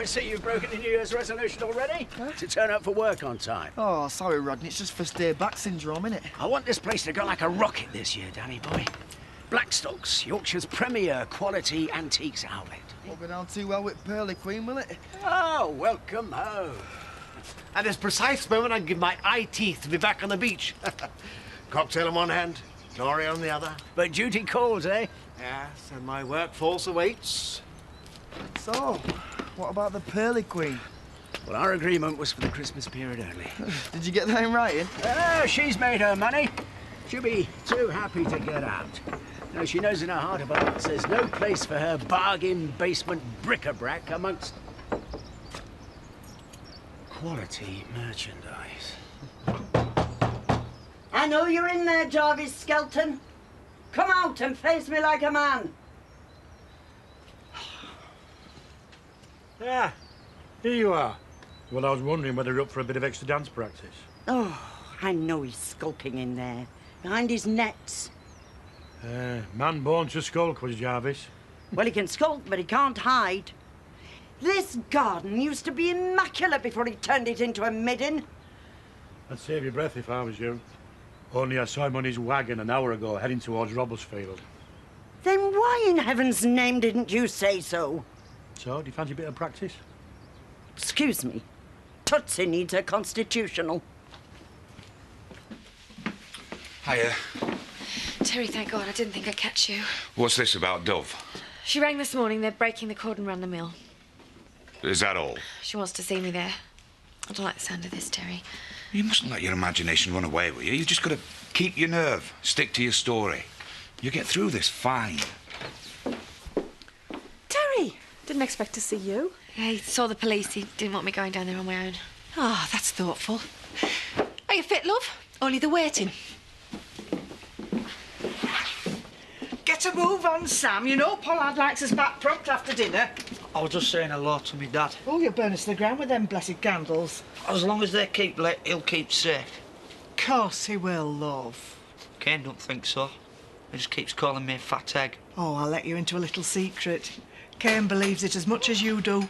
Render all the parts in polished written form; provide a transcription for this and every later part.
see you've broken the New Year's resolution already. Huh? To turn up for work on time. Oh, sorry, Rodney. It's just first day back syndrome, innit? I want this place to go like a rocket this year, Danny boy. Blackstock's, Yorkshire's premier quality antiques outlet. Won't go down too well with Pearly Queen, will it? Oh, welcome home. At this precise moment, I'd give my eye teeth to be back on the beach. Cocktail in one hand, glory on the other. But duty calls, eh? Yes, and my workforce awaits. So, what about the Pearly Queen? Well, our agreement was for the Christmas period only. Did you get that in writing? She's made her money. She'll be too happy to get out. Now, she knows in her heart of hearts there's no place for her bargain basement bric-a-brac amongst quality merchandise. I know you're in there, Jarvis Skelton. Come out and face me like a man. Yeah, here you are. Well, I was wondering whether you're up for a bit of extra dance practice. Oh, I know he's skulking in there, behind his nets. Man born to skulk was Jarvis. Well, he can skulk, but he can't hide. This garden used to be immaculate before he turned it into a midden. I'd save your breath if I was you. Only I saw him on his wagon an hour ago, heading towards Robertsfield. Then why in heaven's name didn't you say so? So, do you fancy a bit of practice? Excuse me. Tootsie needs her constitutional. Hiya. Terry, thank God. I didn't think I'd catch you. What's this about Dove? She rang this morning. They're breaking the cordon round the mill. Is that all? She wants to see me there. I don't like the sound of this, Terry. You mustn't let your imagination run away with you. You've just got to keep your nerve, stick to your story. You get through this fine. Terry! Didn't expect to see you. Yeah, he saw the police. He didn't want me going down there on my own. Ah, that's thoughtful. Are you fit, love? Only the waiting. Get a move on, Sam. You know Pollard likes us back prompt after dinner. I was just saying hello to me dad. Oh, you'll burn us to the ground with them blessed candles. As long as they keep lit, he'll keep safe. Course he will, love. Kane don't think so. He just keeps calling me a fat egg. Oh, I'll let you into a little secret. Kane believes it as much as you do.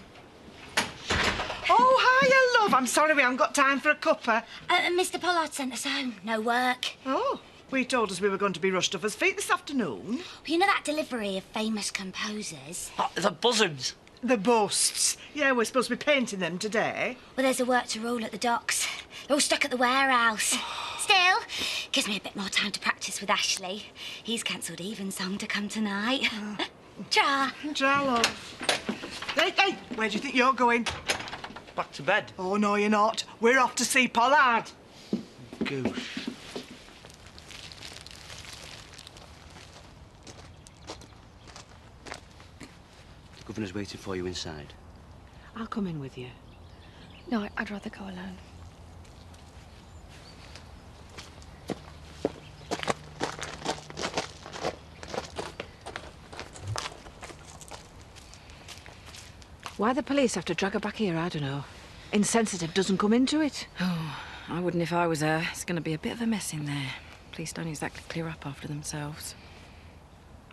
Oh, hiya, love. I'm sorry we haven't got time for a cuppa. Mr. Pollard sent us home. No work. Oh, we told us we were going to be rushed off his feet this afternoon. Well, you know that delivery of famous composers? The bosoms. The busts. Yeah, we're supposed to be painting them today. Well, there's a work to rule at the docks. They're all stuck at the warehouse. Still, gives me a bit more time to practice with Ashley. He's cancelled Evensong to come tonight. Tra. Tra, love. Hey, where do you think you're going? Back to bed. Oh, no, you're not. We're off to see Pollard. Goose. The governor's waiting for you inside. I'll come in with you. No, I'd rather go alone. Why the police have to drag her back here, I don't know. Insensitive doesn't come into it. Oh, I wouldn't if I was her. It's going to be a bit of a mess in there. Police don't exactly clear up after themselves.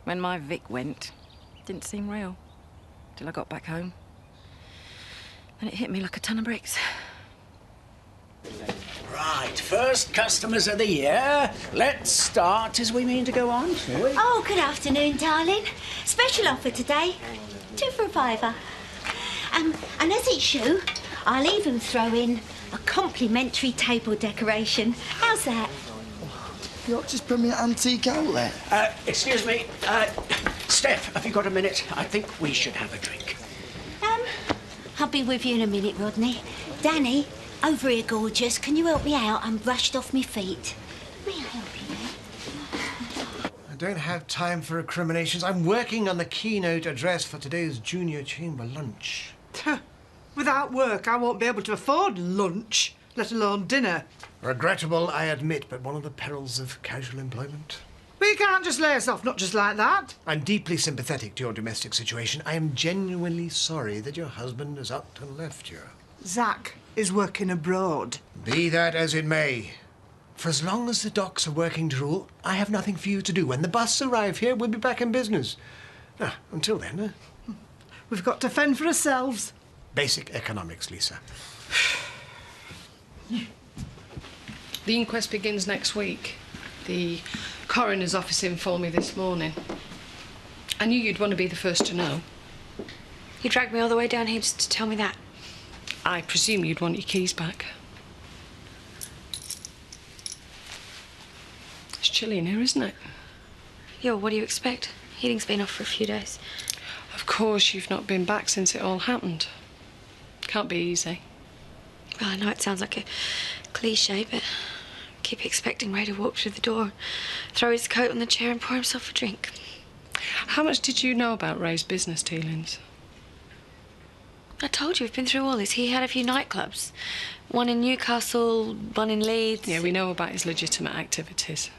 When my Vic went, it didn't seem real. Till I got back home. Then it hit me like a ton of bricks. Right, first customers of the year. Let's start as we mean to go on, shall we? Oh, good afternoon, darling. Special offer today. 2 for a fiver. And as it's you, I'll even throw in a complimentary table decoration. How's that? Yorkshire's premier antique outlet. Excuse me. Steph, have you got a minute? I think we should have a drink. I'll be with you in a minute, Rodney. Danny, over here, gorgeous. Can you help me out? I'm brushed off my feet. May I help you? I don't have time for recriminations. I'm working on the keynote address for today's junior chamber lunch. Without work, I won't be able to afford lunch, let alone dinner. Regrettable, I admit, but one of the perils of casual employment. But you can't just lay us off, not just like that. I'm deeply sympathetic to your domestic situation. I am genuinely sorry that your husband has upped and left you. Zach is working abroad. Be that as it may. For as long as the docks are working to rule, I have nothing for you to do. When the busts arrive here, we'll be back in business. Until then, We've got to fend for ourselves. Basic economics, Lisa. The inquest begins next week. The coroner's office informed me this morning. I knew you'd want to be the first to know. You dragged me all the way down here just to tell me that. I presume you'd want your keys back. It's chilly in here, isn't it? Yo, what do you expect? Heating's been off for a few days. Of course, you've not been back since it all happened. Can't be easy. Well, I know it sounds like a cliche, but I keep expecting Ray to walk through the door, throw his coat on the chair and pour himself a drink. How much did you know about Ray's business dealings? I told you, we've been through all this. He had a few nightclubs. One in Newcastle, one in Leeds. Yeah, we know about his legitimate activities.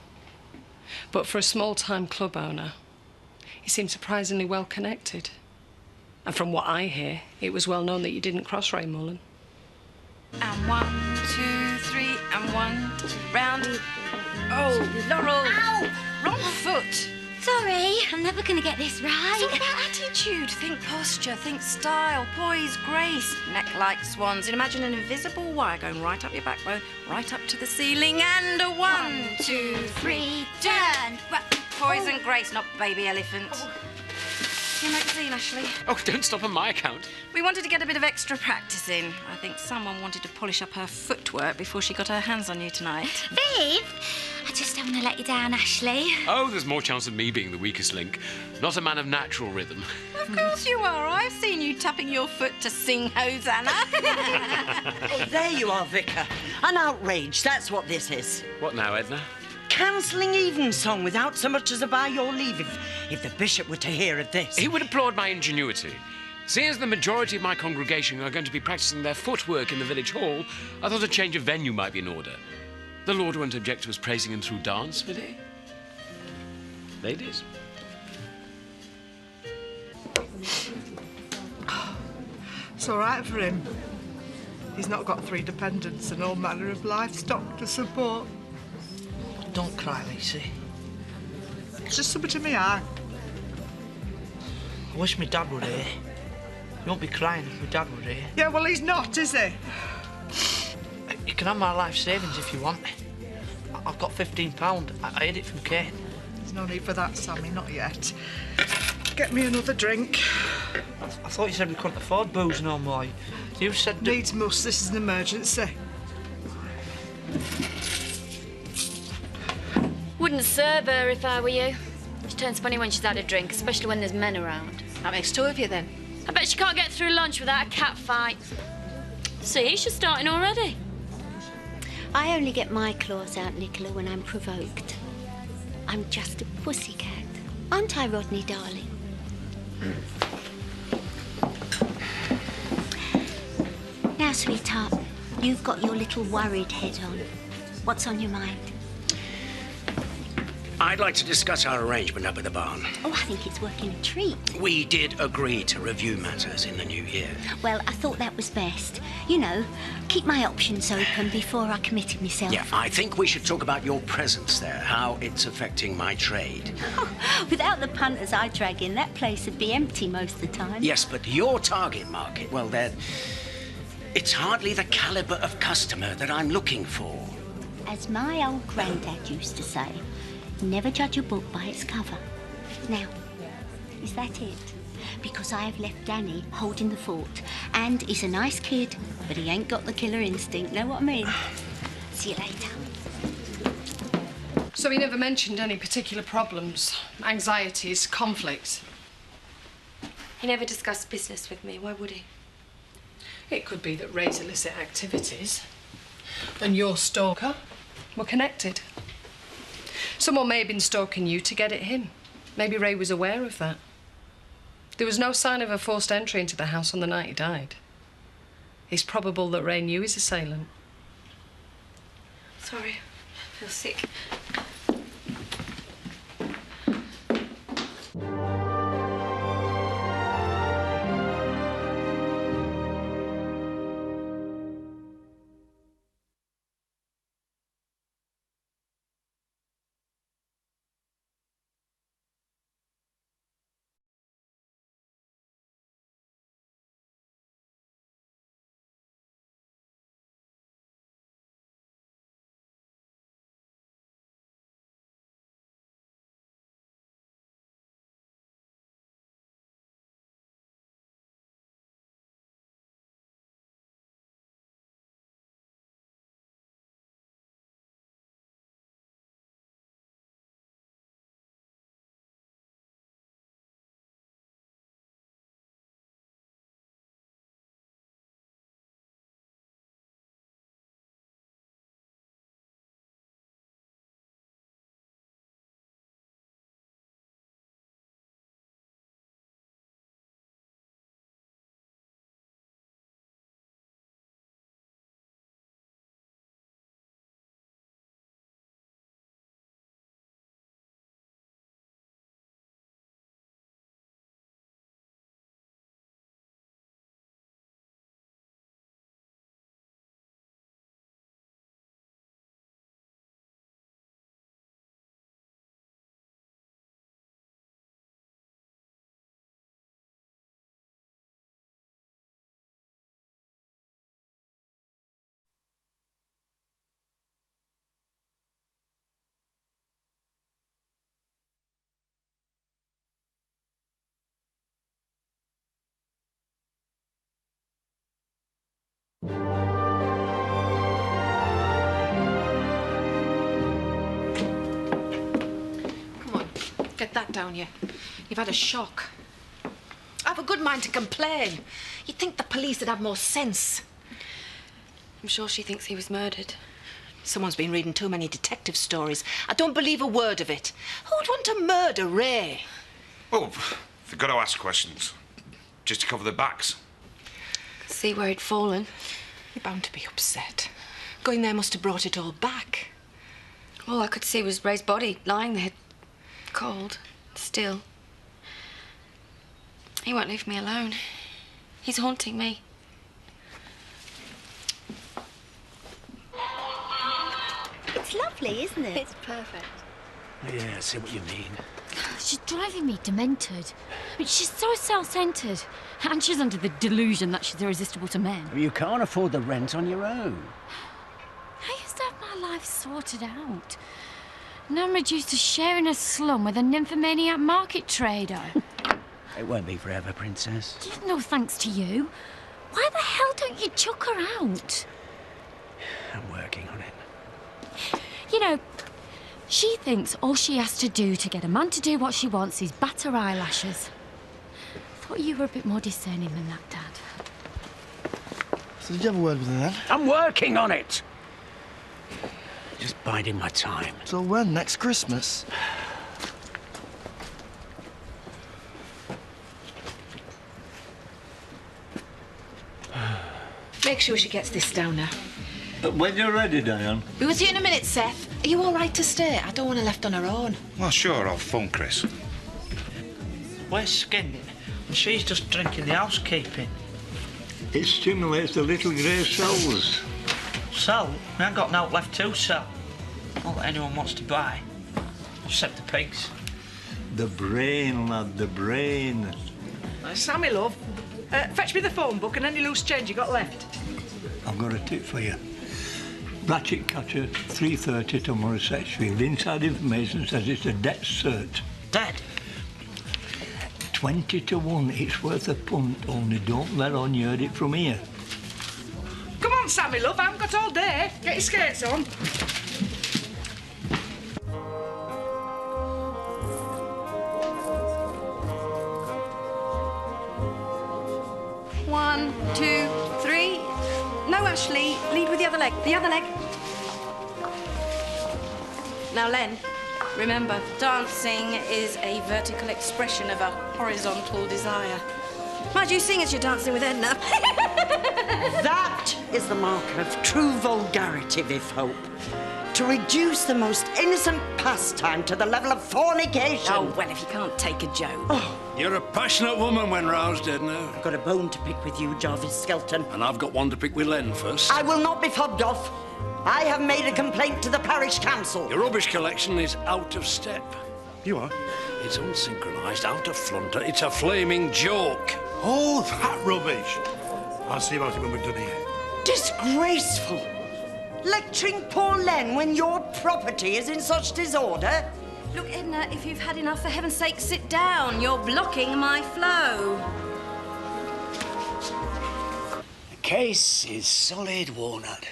But for a small-time club owner, he seemed surprisingly well-connected. And from what I hear, it was well known that you didn't cross Ray Mullen. And 1, 2, 3, and 1, round. Oh, Laurel! Ow! Wrong foot! Sorry, I'm never going to get this right. It's all about attitude. Think posture, think style, poise, grace. Neck like swans. And imagine an invisible wire going right up your backbone, right up to the ceiling. And a 1, 2, 3, turn. Poise and grace, not baby elephants. Your magazine, Ashley. Oh, don't stop on my account. We wanted to get a bit of extra practice in. I think someone wanted to polish up her footwork before she got her hands on you tonight. Viv, I just don't want to let you down, Ashley. Oh, there's more chance of me being the weakest link. Not a man of natural rhythm. Of course you are. I've seen you tapping your foot to sing Hosanna. Oh, there you are, Vicar. An outrage, that's what this is. What now, Edna? Cancelling evensong without so much as a by your leave if the bishop were to hear of this. He would applaud my ingenuity. Seeing as the majority of my congregation are going to be practising their footwork in the village hall, I thought a change of venue might be in order. The Lord won't object to us praising him through dance, would he? Ladies? It's all right for him. He's not got 3 dependents and all manner of livestock to support. Don't cry, Lacey. It's just something to me eye. I wish my dad were here. You won't be crying if my dad were here. Yeah, well, he's not, is he? You can have my life savings if you want. I've got £15. I hid it from Kate. There's no need for that, Sammy, not yet. Get me another drink. I thought you said we couldn't afford booze no more. You said... Needs must, this is an emergency. Wouldn't serve her if I were you. She turns funny when she's had a drink, especially when there's men around. That makes 2 of you, then. I bet she can't get through lunch without a cat fight. See, she's starting already. I only get my claws out, Nicola, when I'm provoked. I'm just a pussycat. Aren't I, Rodney, darling? Now, sweetheart, you've got your little worried head on. What's on your mind? I'd like to discuss our arrangement up at the barn. Oh, I think it's working a treat. We did agree to review matters in the new year. Well, I thought that was best. You know, keep my options open before I committed myself. Yeah, I think we should talk about your presence there, how it's affecting my trade. Without the punters I drag in, that place would be empty most of the time. Yes, but your target market, well, it's hardly the caliber of customer that I'm looking for. As my old granddad used to say, never judge a book by its cover. Now, is that it? Because I have left Danny holding the fort, and he's a nice kid, but he ain't got the killer instinct, know what I mean? See you later. So he never mentioned any particular problems, anxieties, conflicts? He never discussed business with me. Why would he? It could be that Ray's illicit activities and your stalker were connected. Someone may have been stalking you to get at him. Maybe Ray was aware of that. There was no sign of a forced entry into the house on the night he died. It's probable that Ray knew his assailant. Sorry, I feel sick. Come on, get that down you. You've had a shock. I've a good mind to complain. You'd think the police would have more sense. I'm sure she thinks he was murdered. Someone's been reading too many detective stories. I don't believe a word of it. Who'd want to murder Ray? Oh, they've got to ask questions. Just to cover their backs. Could see where he'd fallen. You're bound to be upset. Going there must have brought it all back. All I could see was Ray's body lying there, cold, still. He won't leave me alone. He's haunting me. It's lovely, isn't it? It's perfect. Yeah, I see what you mean. She's driving me demented. I mean, she's so self-centred. And she's under the delusion that she's irresistible to men. You can't afford the rent on your own. I used to have my life sorted out. Now I'm reduced to sharing a slum with a nymphomaniac market trader. It won't be forever, Princess. No thanks to you. Why the hell don't you chuck her out? I'm working on it. You know, she thinks all she has to do to get a man to do what she wants is bat her eyelashes. I thought you were a bit more discerning than that, Dad. So did you have a word with her then? I'm working on it. Just biding my time. So when? Next Christmas? Make sure she gets this down now. When you're ready, Diane. Be with you in a minute, Seth. Are you all right to stay? I don't want her left on her own. Well, sure, I'll phone Chris. Where's Skin? And she's just drinking the housekeeping. It stimulates the little grey cells. Sell? I ain't got naught left to sell. Not that anyone wants to buy. Except the pigs. The brain, lad, the brain. Sammy, love, fetch me the phone book and any loose change you got left. I've got a tip for you. Ratchet catcher, 3:30 to Morrissettsfield. Inside information says it's a debt cert. Dead? 20 to 1. It's worth a punt, only don't let on you heard it from here. Come on, Sammy, love, I haven't got all day. Get your skates on. One, two, three. No, Ashley, lead with the other leg. The other leg. Now, Len, remember, dancing is a vertical expression of a horizontal desire. Mind you, sing as you're dancing with Edna. That is the mark of true vulgarity, Viv Hope. To reduce the most innocent pastime to the level of fornication. Oh, well, if you can't take a joke. Oh. You're a passionate woman when roused, Edna. I've got a bone to pick with you, Jarvis Skelton. And I've got one to pick with Len first. I will not be fobbed off. I have made a complaint to the parish council. Your rubbish collection is out of step. You are? It's unsynchronised, out of flunter. It's a flaming joke. Oh, that rubbish. I'll see about it when we're done here. Disgraceful. Lecturing poor Len when your property is in such disorder. Look, Edna, if you've had enough, for heaven's sake, sit down. You're blocking my flow. The case is solid walnut.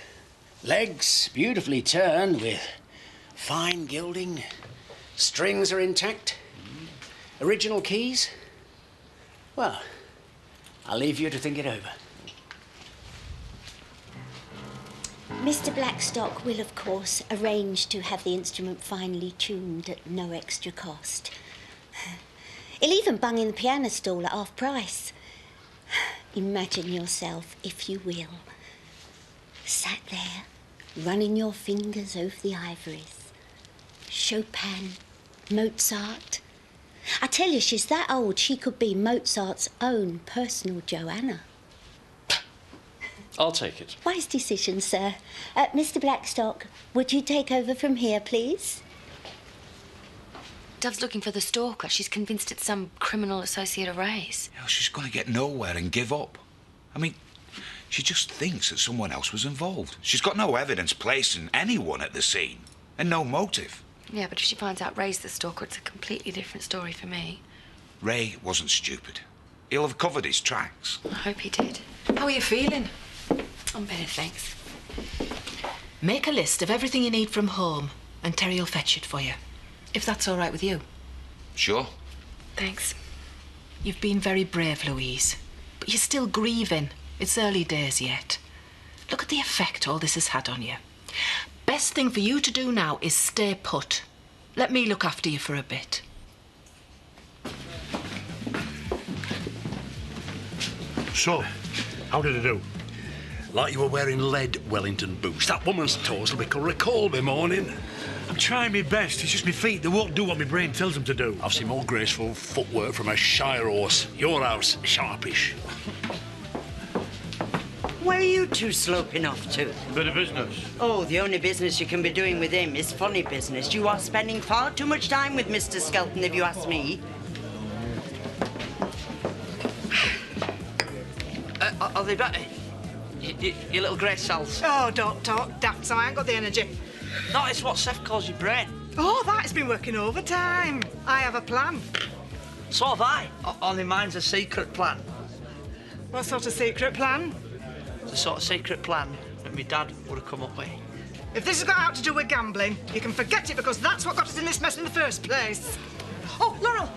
Legs beautifully turned with fine gilding. Strings are intact. Original keys? Well, I'll leave you to think it over. Mr. Blackstock will, of course, arrange to have the instrument finely tuned at no extra cost. He'll even bung in the piano stall at half price. Imagine yourself, if you will, sat there, running your fingers over the ivories. Chopin, Mozart. I tell you, she's that old she could be Mozart's own personal Joanna. I'll take it. Wise decision, sir. Mr. Blackstock, would you take over from here, please? Dove's looking for the stalker. She's convinced it's some criminal associate of Ray's. You know, she's going to get nowhere and give up. I mean, she just thinks that someone else was involved. She's got no evidence placing anyone at the scene and no motive. Yeah, but if she finds out Ray's the stalker, it's a completely different story for me. Ray wasn't stupid. He'll have covered his tracks. I hope he did. How are you feeling? I'm better, thanks. Make a list of everything you need from home, and Terry will fetch it for you. If that's all right with you. Sure. Thanks. You've been very brave, Louise. But you're still grieving. It's early days yet. Look at the effect all this has had on you. Best thing for you to do now is stay put. Let me look after you for a bit. So, how did it do? Like you were wearing lead Wellington boots. That woman's toes will be recalled by morning. I'm trying my best. It's just my feet. They won't do what my brain tells them to do. I've seen more graceful footwork from a Shire horse. Your house, sharpish. Where are you two sloping off to? Bit of business. Oh, the only business you can be doing with him is funny business. You are spending far too much time with Mr. Skelton, if you ask me. Are they better? Your little grey cells. Oh, don't talk daft, so I ain't got the energy. No, it's what Seth calls your brain. Oh, that's been working overtime. I have a plan. So have I. Only mine's a secret plan. What sort of secret plan? It's the sort of secret plan that my dad would have come up with. If this has got out to do with gambling, you can forget it because that's what got us in this mess in the first place. Oh, Laurel,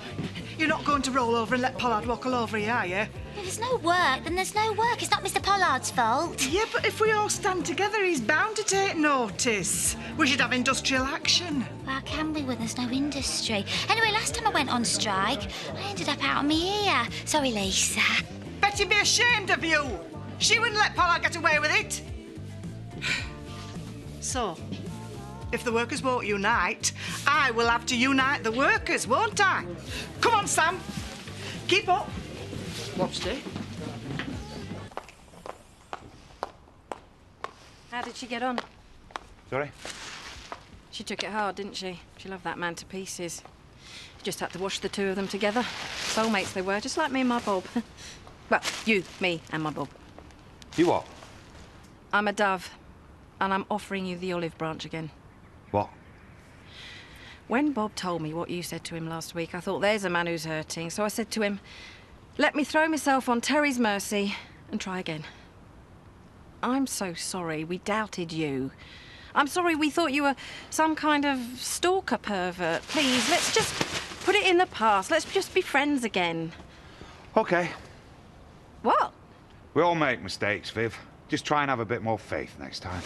you're not going to roll over and let Pollard walk all over you, are you? If there's no work, then there's no work. It's not Mr. Pollard's fault. Yeah, but if we all stand together, he's bound to take notice. We should have industrial action. Well, can we when there's no industry? Anyway, last time I went on strike, I ended up out on me ear. Sorry, Lisa. Betty'd be ashamed of you. She wouldn't let Pollard get away with it. So, if the workers won't unite, I will have to unite the workers, won't I? Come on, Sam. Keep up. What's it? How did she get on? Sorry? She took it hard, didn't she? She loved that man to pieces. She just had to wash the two of them together. Soulmates they were, just like me and my Bob. Well, you, me, and my Bob. You what? I'm a dove, and I'm offering you the olive branch again. What? When Bob told me what you said to him last week, I thought, there's a man who's hurting. So I said to him, let me throw myself on Terry's mercy and try again. I'm so sorry we doubted you. I'm sorry we thought you were some kind of stalker pervert. Please, let's just put it in the past. Let's just be friends again. OK. What? We all make mistakes, Viv. Just try and have a bit more faith next time.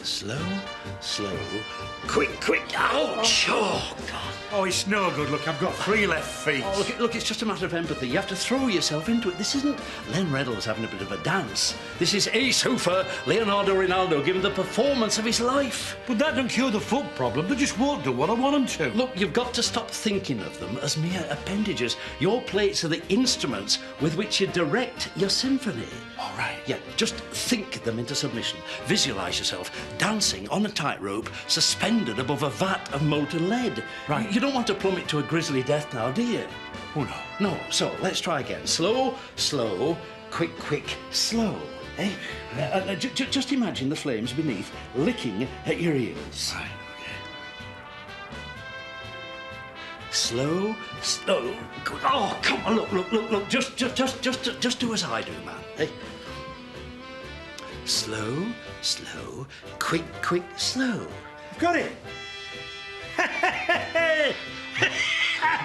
Slow, slow, quick, quick. Ouch! Oh, God. Oh, it's no good. Look, I've got 3 left feet. Oh, look, it's just a matter of empathy. You have to throw yourself into it. This isn't Len Reynolds having a bit of a dance. This is Ace Hoofer, Leonardo Ronaldo, giving the performance of his life. But that don't cure the foot problem. They just won't do what I want them to. Look, you've got to stop thinking of them as mere appendages. Your plates are the instruments with which you direct your symphony. All right. Yeah, just think them into submission. Visualise yourself dancing on a tightrope, suspended above a vat of molten lead. Right. You don't want to plummet to a grisly death now, do you? Oh, no. No. So, let's try again. Slow, slow, quick, quick, slow. Eh? Just imagine the flames beneath licking at your heels. Right, okay. Slow, slow. Oh, come on, look. Just do as I do, man. Eh? Slow, slow, quick, quick, slow. Got it.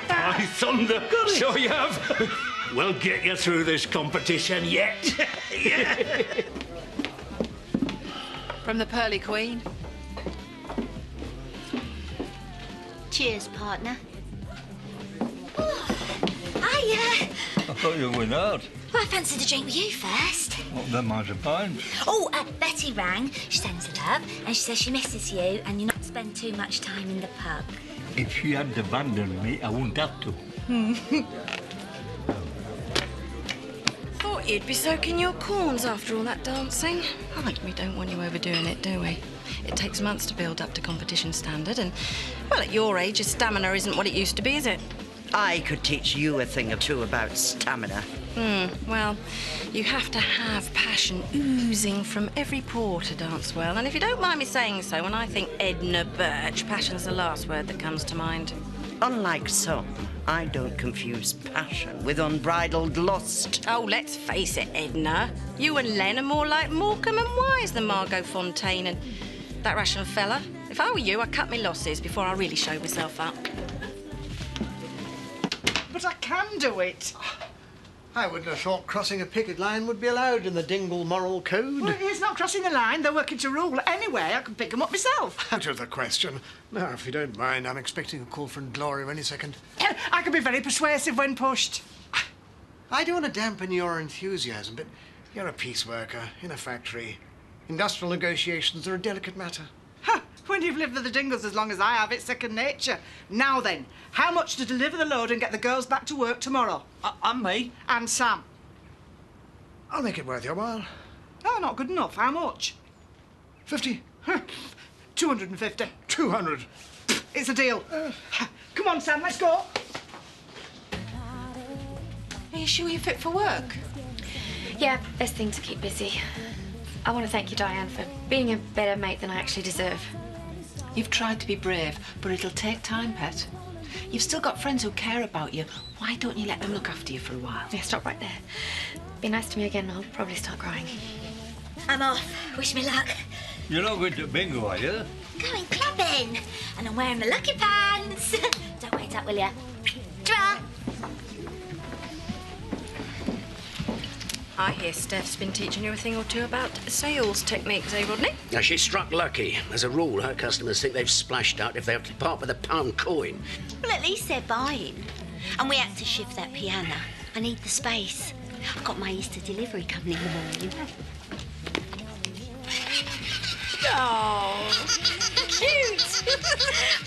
By thunder! So you have. We'll get you through this competition yet. Yeah. From the Pearly Queen. Cheers, partner. I thought you went out. Well, I fancied a drink with you first. Well, then mine's a pint. Oh, Betty rang. She sends love, and she says she misses you, and you're not to spend too much time in the pub. If she hadn't abandoned me, I wouldn't have to. Thought you'd be soaking your corns after all that dancing. We don't want you overdoing it, do we? It takes months to build up to competition standard, and, well, at your age, your stamina isn't what it used to be, is it? I could teach you a thing or two about stamina. Well, you have to have passion oozing from every pore to dance well. And if you don't mind me saying so, when I think Edna Birch, passion's the last word that comes to mind. Unlike some, I don't confuse passion with unbridled lust. Oh, let's face it, Edna. You and Len are more like Morecambe and Wise than Margot Fontaine and that Russian fella. If I were you, I'd cut my losses before I really show myself up. But I can do it. I wouldn't have thought crossing a picket line would be allowed in the Dingle Moral Code. Well, it's not crossing the line. They're working to rule. Anyway, I can pick them up myself. Out of the question. Now, if you don't mind, I'm expecting a call from Gloria any second. I can be very persuasive when pushed. I don't want to dampen your enthusiasm, but you're a piece worker in a factory. Industrial negotiations are a delicate matter. When you've lived with the Dingles as long as I have, it's second nature. Now then, how much to deliver the load and get the girls back to work tomorrow? And me. And Sam. I'll make it worth your while. Oh, not good enough. How much? 50. 250. 200. It's a deal. Come on, Sam, let's go. Are you sure you're fit for work? Yeah, best thing to keep busy. I want to thank you, Diane, for being a better mate than I actually deserve. You've tried to be brave, but it'll take time, Pet. You've still got friends who care about you. Why don't you let them look after you for a while? Yeah, stop right there. Be nice to me again, I'll probably start crying. I'm off. Wish me luck. You're not going to bingo, are you? Going clubbing. And I'm wearing my lucky pants. Don't wait up, will ya? Ta-ra! I hear Steph's been teaching you a thing or two about sales techniques, eh, Rodney? Now, she struck lucky. As a rule, her customers think they've splashed out if they have to part with a pound coin. Well, at least they're buying. And we had to shift that piano. I need the space. I've got my Easter delivery coming in the morning. Oh, cute!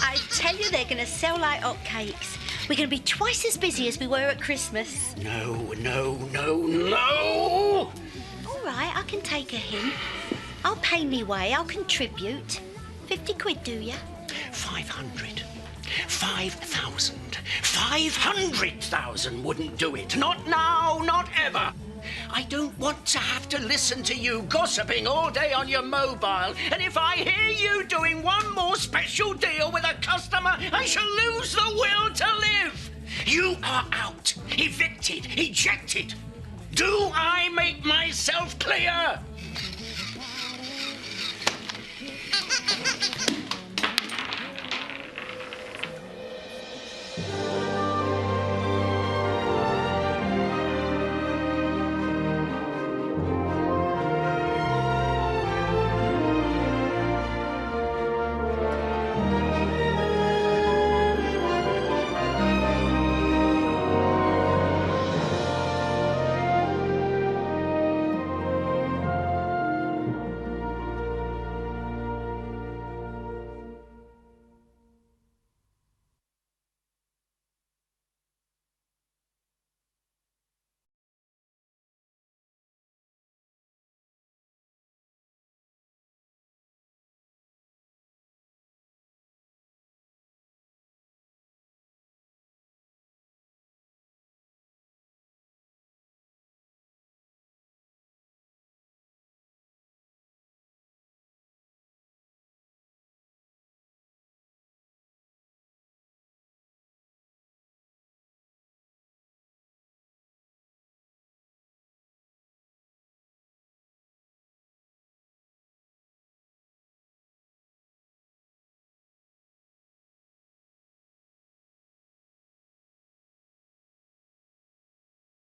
I tell you, they're going to sell like hotcakes. We're going to be twice as busy as we were at Christmas. No, no, no, no! All right, I can take a hint. I'll pay me way. I'll contribute. 50 quid, do ya? 500. 5,000. 500,000 wouldn't do it. Not now, not ever. I don't want to have to listen to you gossiping all day on your mobile. And if I hear you doing one more special deal with a customer, I shall lose the will to live. You are out. Evicted. Ejected. Do I make myself clear?